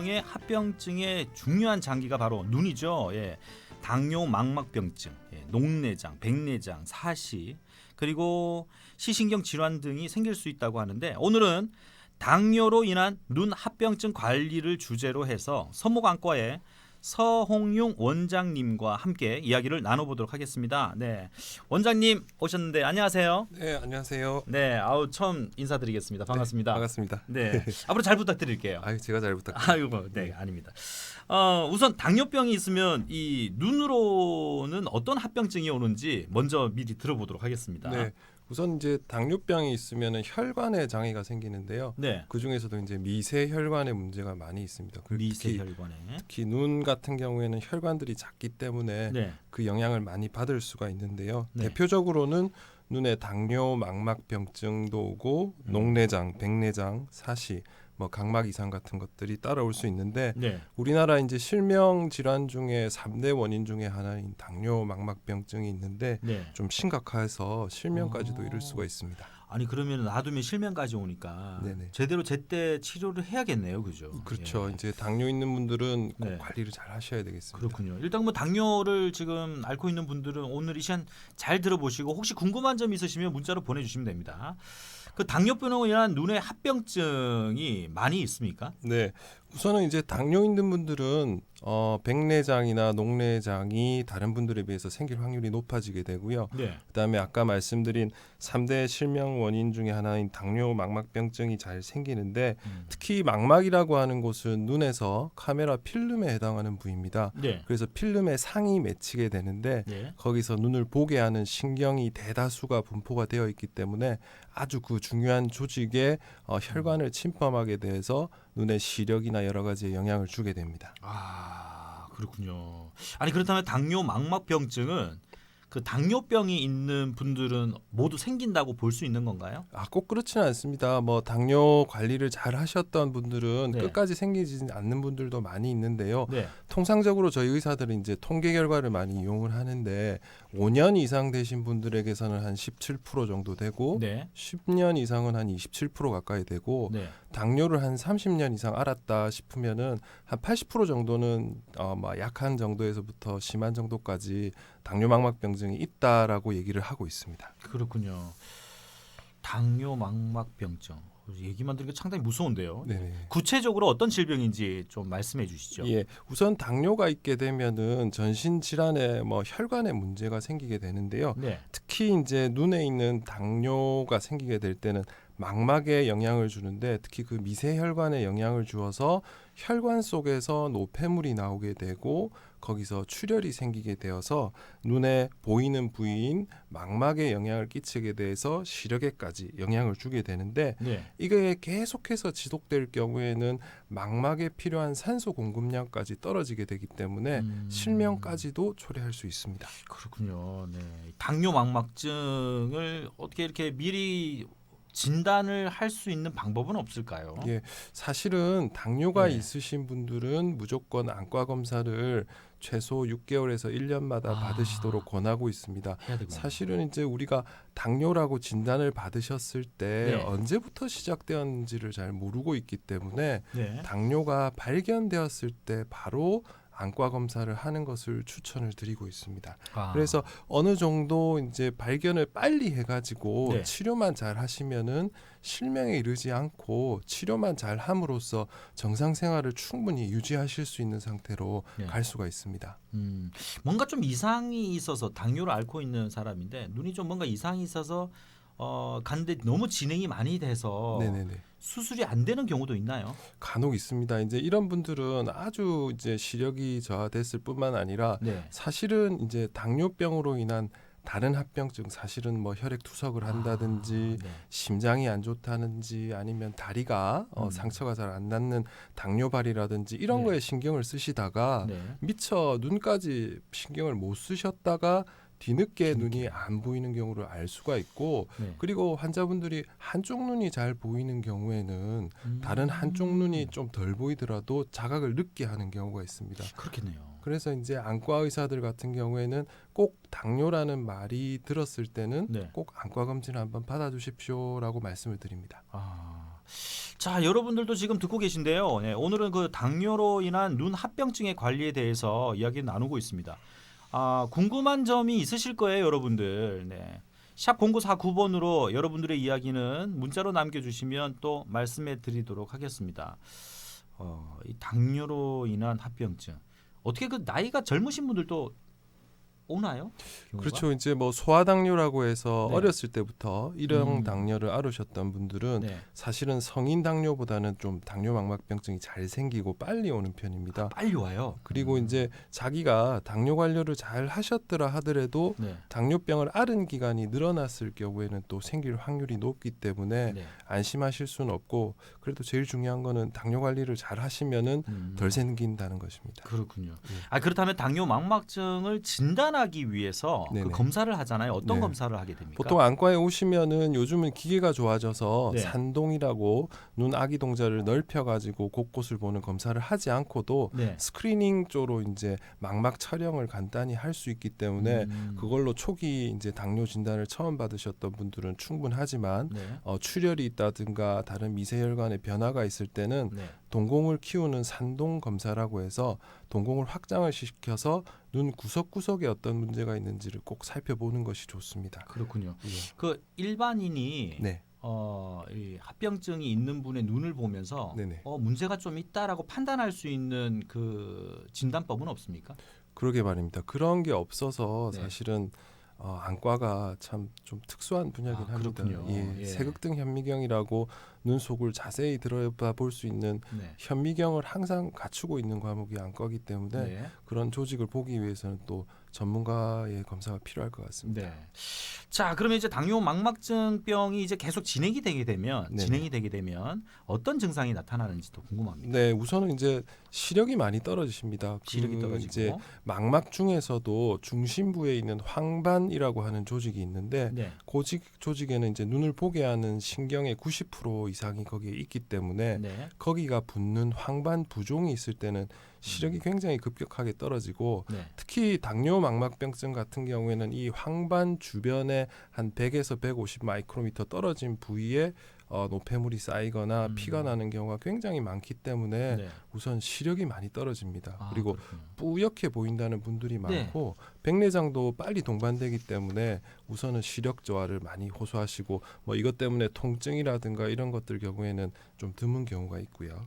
의 합병증의 중요한 장기가 바로 눈이죠. 예. 당뇨 망막병증, 녹내장, 백내장, 사시, 그리고 시신경 질환 등이 생길 수 있다고 하는데, 오늘은 당뇨로 인한 눈 합병증 관리를 주제로 해서 서목안과의 서홍용 원장님과 함께 이야기를 나눠보도록 하겠습니다. 네, 원장님 오셨는데 안녕하세요. 네, 안녕하세요. 네, 처음 인사드리겠습니다. 반갑습니다. 네, 반갑습니다. 네, 앞으로 잘 부탁드릴게요. 제가 잘 부탁드립니다. 아이고, 네, 아닙니다. 우선 당뇨병이 있으면 이 눈으로는 어떤 합병증이 오는지 먼저 미리 들어보도록 하겠습니다. 네, 우선 이제 당뇨병이 있으면 혈관에 장애가 생기는데요. 네, 그 중에서도 이제 미세혈관에 문제가 많이 있습니다. 미세혈관에. 특히 눈 같은 경우에는 혈관들이 작기 때문에 네, 그 영향을 많이 받을 수가 있는데요. 네. 대표적으로는 눈에 당뇨 망막병증도 오고 녹내장, 백내장, 사시, 각막 이상 같은 것들이 따라올 수 있는데 네. 우리나라 이제 실명 질환 중에 3대 원인 중에 하나인 당뇨 망막병증이 있는데 네. 좀 심각해서 실명까지도 이를 수가 있습니다. 아니 그러면 놔두면 실명까지 오니까 네네. 제대로 제때 치료를 해야겠네요, 그죠? 그렇죠. 예. 이제 당뇨 있는 분들은 꼭 네. 관리를 잘 하셔야 되겠습니다. 그렇군요. 일단 뭐 당뇨를 지금 앓고 있는 분들은 오늘 이 시간 잘 들어보시고 혹시 궁금한 점 있으시면 문자로 보내주시면 됩니다. 그 당뇨병으로 인한 눈의 합병증이 많이 있습니까? 네, 우선은 이제 당뇨 있는 분들은 백내장이나 녹내장이 다른 분들에 비해서 생길 확률이 높아지게 되고요. 네. 그다음에 아까 말씀드린 3대 실명 원인 중에 하나인 당뇨 망막병증이 잘 생기는데 특히 망막이라고 하는 곳은 눈에서 카메라 필름에 해당하는 부위입니다. 네. 그래서 필름에 상이 맺히게 되는데 네. 거기서 눈을 보게 하는 신경이 대다수가 분포가 되어 있기 때문에 아주 그 중요한 조직에 혈관을 침범하게 돼서 눈의 시력이나 여러 가지에 영향을 주게 됩니다. 아, 그렇군요. 아니 그렇다면 당뇨 망막병증은 그 당뇨병이 있는 분들은 모두 생긴다고 볼 수 있는 건가요? 꼭 그렇지는 않습니다. 당뇨 관리를 잘 하셨던 분들은 네. 끝까지 생기지 않는 분들도 많이 있는데요. 네. 통상적으로 저희 의사들은 이제 통계 결과를 많이 이용을 하는데 5년 이상 되신 분들에게서는 한 17% 정도 되고 네. 10년 이상은 한 27% 가까이 되고 네. 당뇨를 한 30년 이상 앓았다 싶으면은 한 80% 정도는 약한 정도에서부터 심한 정도까지 당뇨 망막병증이 있다라고 얘기를 하고 있습니다. 그렇군요. 당뇨 망막병증. 얘기만 들으니까 상당히 무서운데요. 네. 구체적으로 어떤 질병인지 좀 말씀해 주시죠. 예, 우선 당뇨가 있게 되면은 전신 질환에 혈관에 문제가 생기게 되는데요. 네. 특히 이제 눈에 있는 당뇨가 생기게 될 때는 망막에 영향을 주는데 특히 그 미세혈관에 영향을 주어서 혈관 속에서 노폐물이 나오게 되고 거기서 출혈이 생기게 되어서 눈에 보이는 부위인 망막에 영향을 끼치게 돼서 시력에까지 영향을 주게 되는데 네. 이게 계속해서 지속될 경우에는 망막에 필요한 산소 공급량까지 떨어지게 되기 때문에 실명까지도 초래할 수 있습니다. 그렇군요. 네. 당뇨 망막증을 어떻게 이렇게 미리 진단을 할 수 있는 방법은 없을까요? 예, 사실은 당뇨가 네. 있으신 분들은 무조건 안과 검사를 최소 6개월에서 1년마다 받으시도록 권하고 있습니다. 해야 되군요. 사실은 이제 우리가 당뇨라고 진단을 받으셨을 때 네. 언제부터 시작되었는지를 잘 모르고 있기 때문에 네. 당뇨가 발견되었을 때 바로 안과 검사를 하는 것을 추천을 드리고 있습니다. 아. 그래서 어느 정도 이제 발견을 빨리 해가지고 네. 치료만 잘 하시면은 실명에 이르지 않고 치료만 잘 함으로써 정상 생활을 충분히 유지하실 수 있는 상태로 네. 갈 수가 있습니다. 뭔가 좀 이상이 있어서 당뇨를 앓고 있는 사람인데 눈이 좀 뭔가 이상이 있어서 갔는데 너무 진행이 많이 돼서 네네네. 수술이 안 되는 경우도 있나요? 간혹 있습니다. 이제 이런 분들은 아주 이제 시력이 저하됐을 뿐만 아니라 네. 사실은 이제 당뇨병으로 인한 다른 합병증, 사실은 혈액 투석을 한다든지 네. 심장이 안 좋다든지 아니면 다리가 상처가 잘 안 낫는 당뇨발이라든지 이런 네. 거에 신경을 쓰시다가 네. 미처 눈까지 신경을 못 쓰셨다가 뒤늦게 눈이 안 보이는 경우를 알 수가 있고 네. 그리고 환자분들이 한쪽 눈이 잘 보이는 경우에는 다른 한쪽 눈이 좀 덜 보이더라도 자각을 늦게 하는 경우가 있습니다. 그렇겠네요. 그래서 이제 안과 의사들 같은 경우에는 꼭 당뇨라는 말이 들었을 때는 네. 꼭 안과 검진을 한번 받아주십시오라고 말씀을 드립니다. 아, 자, 여러분들도 지금 듣고 계신데요. 네, 오늘은 그 당뇨로 인한 눈 합병증의 관리에 대해서 이야기 나누고 있습니다. 궁금한 점이 있으실 거예요, 여러분들. 네. 샵 0949번으로 여러분들의 이야기는 문자로 남겨주시면 또 말씀해 드리도록 하겠습니다. 이 당뇨로 인한 합병증. 어떻게 그 나이가 젊으신 분들도 오나요? 경우가? 그렇죠. 이제 뭐 소아당뇨라고 해서 네. 어렸을 때부터 일형 음. 당뇨를 앓으셨던 분들은 네. 사실은 성인 당뇨보다는 좀 당뇨망막병증이 잘 생기고 빨리 오는 편입니다. 빨리 와요. 그리고 이제 자기가 당뇨 관리를 잘 하셨더라 하더라도 네. 당뇨병을 앓은 기간이 늘어났을 경우에는 또 생길 확률이 높기 때문에 네. 안심하실 수는 없고, 그래도 제일 중요한 거는 당뇨 관리를 잘 하시면은 덜 생긴다는 것입니다. 그렇군요. 예. 그렇다면 당뇨 망막증을 진단하기 위해서 그 네네. 검사를 하잖아요. 어떤 네. 검사를 하게 됩니까? 보통 안과에 오시면은 요즘은 기계가 좋아져서 네. 산동이라고 눈 아기 동자를 넓혀가지고 곳곳을 보는 검사를 하지 않고도 네. 스크리닝 쪽으로 이제 망막 촬영을 간단히 할 수 있기 때문에 그걸로 초기 이제 당뇨 진단을 처음 받으셨던 분들은 충분하지만 네. 출혈이 있다든가 다른 미세혈관의 변화가 있을 때는 네. 동공을 키우는 산동 검사라고 해서 동공을 확장을 시켜서 눈 구석구석에 어떤 문제가 있는지를 꼭 살펴보는 것이 좋습니다. 그렇군요. 예. 그 일반인이 네, 이 합병증이 있는 분의 눈을 보면서 네네. 문제가 좀 있다라고 판단할 수 있는 그 진단법은 없습니까? 그러게 말입니다. 그런 게 없어서 네. 사실은 안과가 참 좀 특수한 분야긴 합니다. 그렇군요. 예, 예. 세극등 현미경이라고 눈 속을 자세히 들여다 볼 수 있는 네. 현미경을 항상 갖추고 있는 과목이 안과이기 때문에 네. 그런 조직을 보기 위해서는 또 전문가의 검사가 필요할 것 같습니다. 네. 자, 그러면 이제 당뇨 망막증병이 이제 계속 진행이 되게 되면 어떤 증상이 나타나는지도 궁금합니다. 네, 우선은 이제 시력이 많이 떨어지십니다. 시력이 떨어지고. 이제 망막 중에서도 중심부에 있는 황반이라고 하는 조직이 있는데 네. 그 조직에는 이제 눈을 보게 하는 신경의 90% 이상이 거기에 있기 때문에 네. 거기가 붓는 황반 부종이 있을 때는 시력이 굉장히 급격하게 떨어지고 네. 특히 당뇨 망막병증 같은 경우에는 이 황반 주변에 한 100에서 150 마이크로미터 떨어진 부위에 노폐물이 쌓이거나 피가 나는 경우가 굉장히 많기 때문에 네. 우선 시력이 많이 떨어집니다. 그리고 그렇군요. 뿌옇게 보인다는 분들이 많고 백내장도 빨리 동반되기 때문에 우선은 시력 저하를 많이 호소하시고 뭐 이것 때문에 통증이라든가 이런 것들 경우에는 좀 드문 경우가 있고요.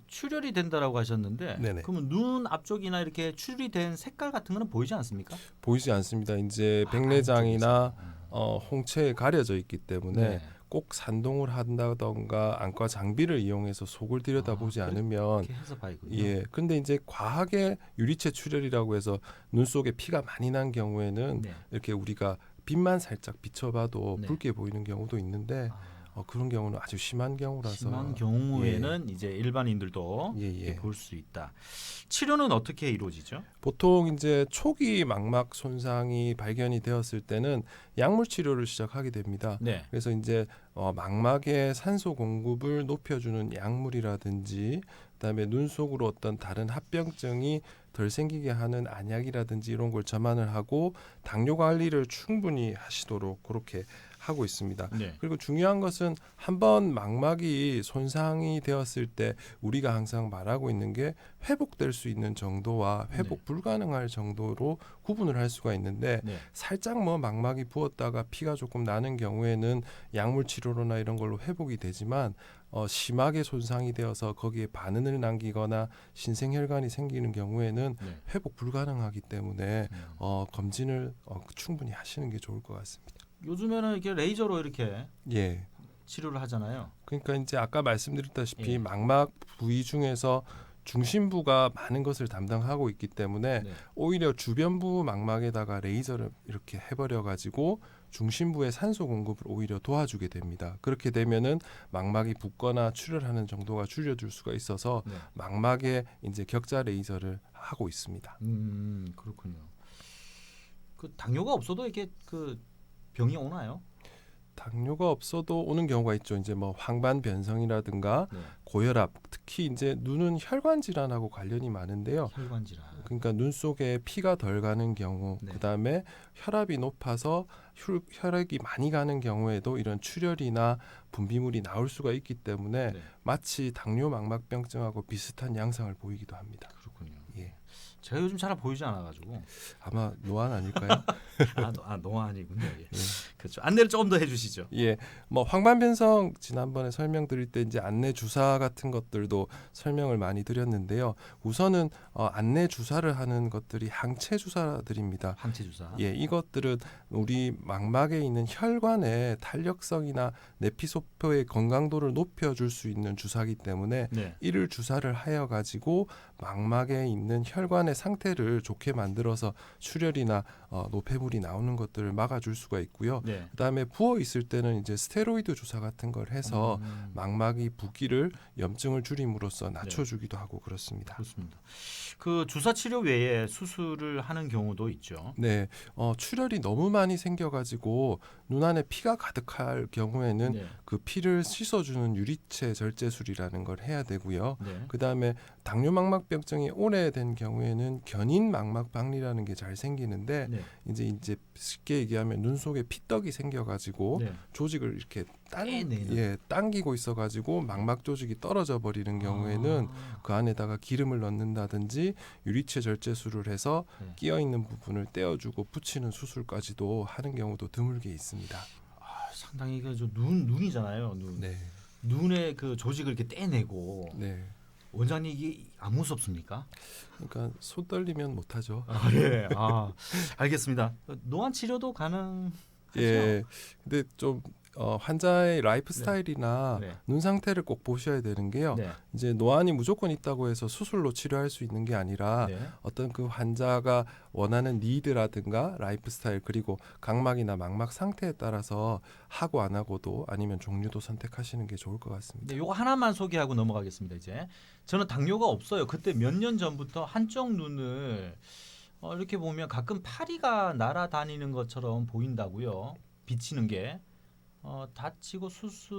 출혈이 된다라고 하셨는데 네네. 그러면 눈 앞쪽이나 이렇게 출혈이 된 색깔 같은 거는 보이지 않습니까? 보이지 않습니다. 이제 백내장이나 안쪽에서. 홍채에 가려져 있기 때문에 네. 꼭 산동을 한다던가 안과 장비를 이용해서 속을 들여다보지 않으면 이렇게 해서 봐야군요. 예. 근데 이제 과하게 유리체 출혈이라고 해서 눈 속에 피가 많이 난 경우에는 네. 이렇게 우리가 빛만 살짝 비춰봐도 네. 붉게 보이는 경우도 있는데 그런 경우는 아주 심한 경우라서 심한 경우에는 이제 일반인들도 예. 볼 수 있다. 치료는 어떻게 이루어지죠? 보통 이제 초기 망막 손상이 발견이 되었을 때는 약물 치료를 시작하게 됩니다. 네. 그래서 이제 망막의 산소 공급을 높여주는 약물이라든지 그다음에 눈 속으로 어떤 다른 합병증이 덜 생기게 하는 안약이라든지 이런 걸 전환을 하고 당뇨 관리를 충분히 하시도록 그렇게 하고 있습니다. 네. 그리고 중요한 것은 한번 망막이 손상이 되었을 때 우리가 항상 말하고 있는 게 회복될 수 있는 정도와 회복 불가능할 정도로 구분을 할 수가 있는데 네. 살짝 뭐 망막이 부었다가 피가 조금 나는 경우에는 약물 치료로나 이런 걸로 회복이 되지만 심하게 손상이 되어서 거기에 반응을 남기거나 신생혈관이 생기는 경우에는 회복 불가능하기 때문에 검진을 충분히 하시는 게 좋을 것 같습니다. 요즘에는 이렇게 레이저로 이렇게 예. 치료를 하잖아요. 그러니까 이제 아까 말씀드렸다시피 예. 망막 부위 중에서 중심부가 많은 것을 담당하고 있기 때문에 오히려 주변부 망막에다가 레이저를 이렇게 해버려 가지고 중심부의 산소 공급을 오히려 도와주게 됩니다. 그렇게 되면은 망막이 붓거나 출혈하는 정도가 줄여줄 수가 있어서 망막에 이제 격자 레이저를 하고 있습니다. 그렇군요. 그 당뇨가 없어도 이렇게 그 병이 오나요? 당뇨가 없어도 오는 경우가 있죠. 이제 뭐 황반 변성이라든가 네. 고혈압, 특히 이제 눈은 혈관 질환하고 관련이 많은데요. 혈관 질환. 그러니까 눈 속에 피가 덜 가는 경우, 네. 그다음에 혈압이 높아서 혈액이 많이 가는 경우에도 이런 출혈이나 분비물이 나올 수가 있기 때문에 네. 마치 당뇨 망막병증하고 비슷한 양상을 보이기도 합니다. 그렇군요. 예. 제가 요즘 잘 보이지 않아가지고 아마 노안 아닐까요? 노안이군요. 예. 예. 그렇죠. 안내를 조금 더 해주시죠. 예, 뭐 황반변성 지난번에 설명드릴 때 이제 안내 주사 같은 것들도 설명을 많이 드렸는데요. 우선은 안내 주사를 하는 것들이 항체 주사들입니다. 항체 주사. 예, 이것들은 우리 망막에 있는 혈관의 탄력성이나 내피소표의 건강도를 높여줄 수 있는 주사이기 때문에 네. 이를 주사를 하여 가지고 망막에 있는 혈관의 상태를 좋게 만들어서 출혈이나 노폐물이 나오는 것들을 막아줄 수가 있고요. 네. 그다음에 부어 있을 때는 이제 스테로이드 주사 같은 걸 해서 망막이 붓기를 염증을 줄임으로써 낮춰주기도 하고 그렇습니다. 그렇습니다. 그 주사 치료 외에 수술을 하는 경우도 있죠. 네, 출혈이 너무 많이 생겨가지고 눈 안에 피가 가득할 경우에는 네. 그 피를 씻어주는 유리체 절제술이라는 걸 해야 되고요. 네. 그다음에 당뇨 망막병증이 오래된 경우에는 견인 망막박리라는 게 잘 생기는데 네. 이제 쉽게 얘기하면 눈 속에 피떡이 생겨가지고 네. 조직을 이렇게 떼내는. 당기고 있어가지고 망막 조직이 떨어져 버리는 경우에는 그 안에다가 기름을 넣는다든지 유리체 절제술을 해서 네. 끼어 있는 부분을 떼어주고 붙이는 수술까지도 하는 경우도 드물게 있습니다. 상당히 눈이잖아요. 네, 눈의 그 조직을 이렇게 떼내고 네. 원장님 이게 안 무섭습니까? 그러니까 손 떨리면 못하죠. 예. 알겠습니다. 노안 치료도 가능하죠. 예, 근데 좀 환자의 라이프 스타일이나 네. 눈 상태를 꼭 보셔야 되는 게요. 네. 이제 노안이 무조건 있다고 해서 수술로 치료할 수 있는 게 아니라 네. 어떤 그 환자가 원하는 니드라든가 라이프 스타일 그리고 각막이나 망막 상태에 따라서 하고 안 하고도 아니면 종류도 선택하시는 게 좋을 것 같습니다. 네, 요거 하나만 소개하고 넘어가겠습니다. 이제 저는 당뇨가 없어요. 그때 몇 년 전부터 한쪽 눈을 이렇게 보면 가끔 파리가 날아다니는 것처럼 보인다고요. 비치는 게 다치고 수술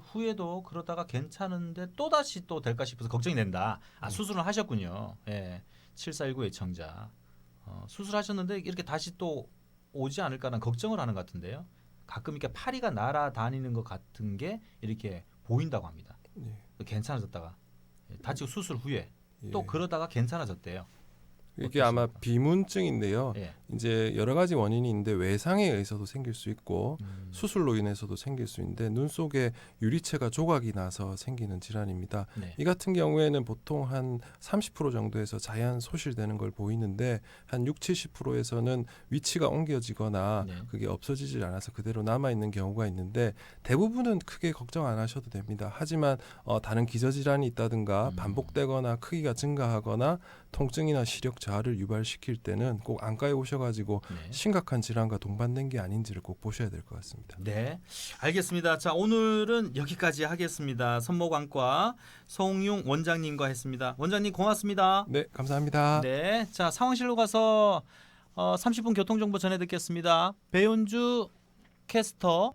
후에도 그러다가 괜찮은데 또 다시 또 될까 싶어서 걱정이 된다. 수술을 하셨군요. 예, 7419 애청자 수술하셨는데 이렇게 다시 또 오지 않을까라는 걱정을 하는 것 같은데요. 가끔 이렇게 파리가 날아다니는 것 같은 게 이렇게 보인다고 합니다. 예. 괜찮아졌다가 다치고 수술 후에 예. 또 그러다가 괜찮아졌대요. 이게 아마 어떠십니까? 비문증인데요. 예. 이제 여러 가지 원인이 있는데 외상에 의해서도 생길 수 있고 수술로 인해서도 생길 수 있는데 눈 속에 유리체가 조각이 나서 생기는 질환입니다. 네. 이 같은 경우에는 보통 한 30% 정도에서 자연 소실되는 걸 보이는데 한 60-70%에서는 위치가 옮겨지거나 네. 그게 없어지질 않아서 그대로 남아 있는 경우가 있는데 대부분은 크게 걱정 안 하셔도 됩니다. 하지만 다른 기저질환이 있다든가 반복되거나 크기가 증가하거나 통증이나 시력 저하를 유발시킬 때는 꼭 안과에 오셔가지고 네. 심각한 질환과 동반된 게 아닌지를 꼭 보셔야 될 것 같습니다. 네, 알겠습니다. 자, 오늘은 여기까지 하겠습니다. 선모관과 송용 원장님과 했습니다. 원장님 고맙습니다. 네, 감사합니다. 네, 자 상황실로 가서 30분 교통정보 전해 듣겠습니다. 배윤주 캐스터.